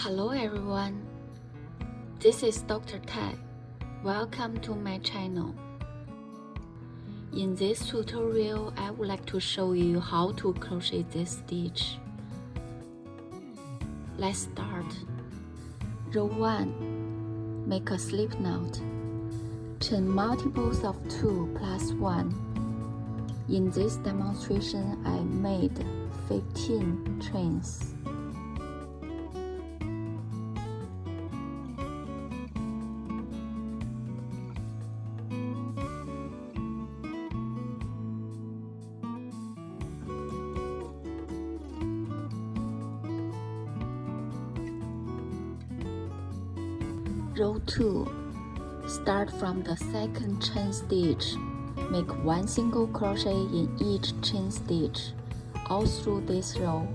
Hello everyone, this is Dr. Tai. Welcome to my channel. In this tutorial, I would like to show you how to crochet this stitch. Let's start. Row 1. Make a slip knot. Chain multiples of 2 plus 1. In this demonstration, I made 15 chains. Row 2. Start from the second chain stitch. Make one single crochet in each chain stitch, all through this row.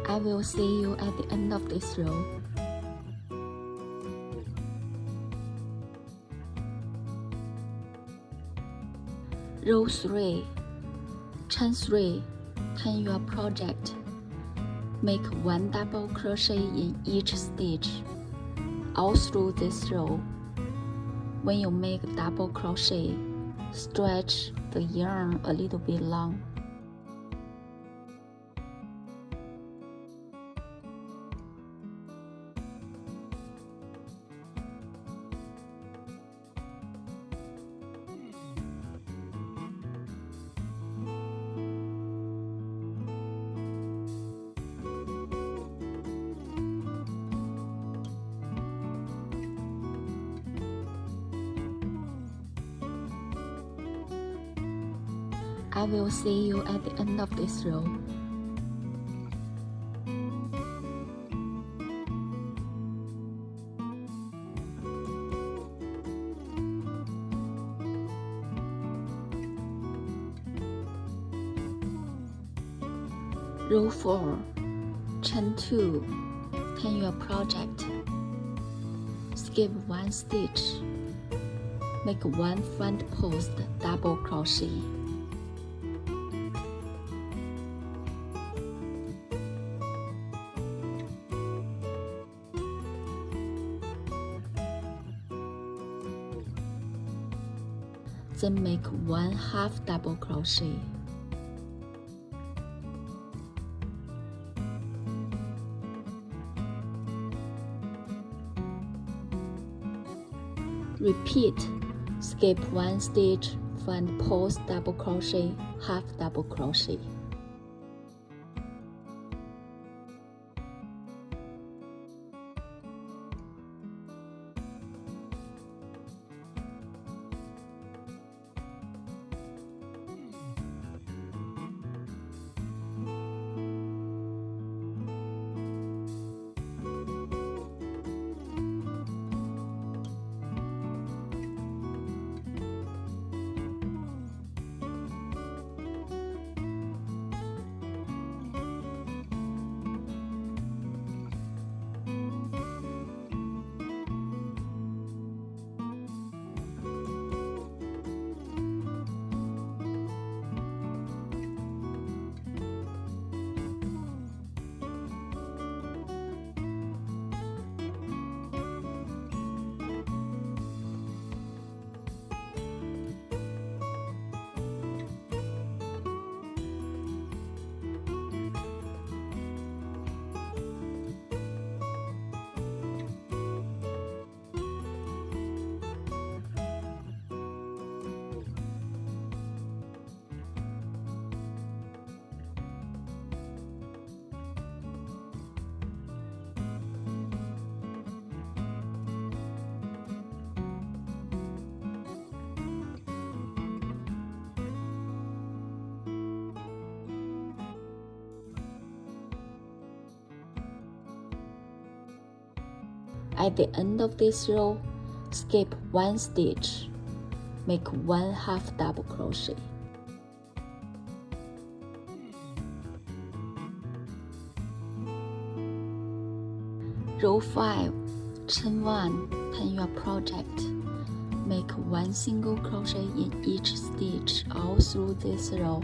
I will see you at the end of this row. Row 3. Chain 3. Turn your project. Make one double crochet in each stitch, all through this row. When you make double crochet, stretch the yarn a little bit long. I will see you at the end of this row. Row 4. Chain 2. Turn your project. Skip one stitch. Make one front post double crochet. Then make one half double crochet. Repeat. Skip one stitch, front post double crochet, half double crochet. At the end of this row, skip one stitch. Make one half double crochet. Row 5. Chain 1. Turn your project. Make 1 single crochet in each stitch all through this row.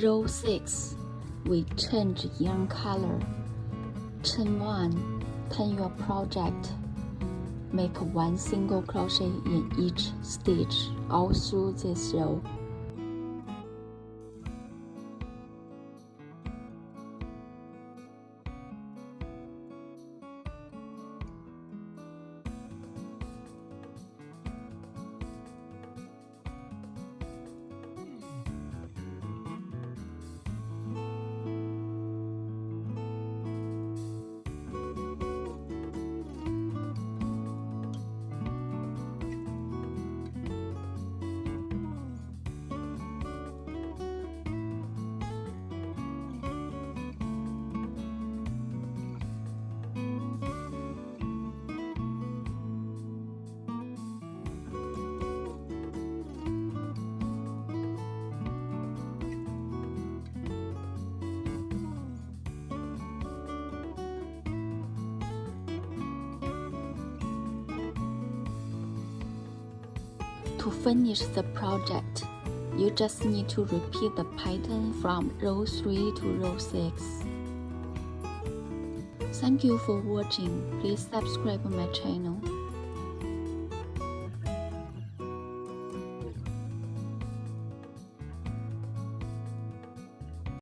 Row 6, we change yarn color. Chain 1, turn your project. Make 1 single crochet in each stitch all through this row. To finish the project, you just need to repeat the pattern from row 3 to row 6. Thank you for watching. Please subscribe my channel.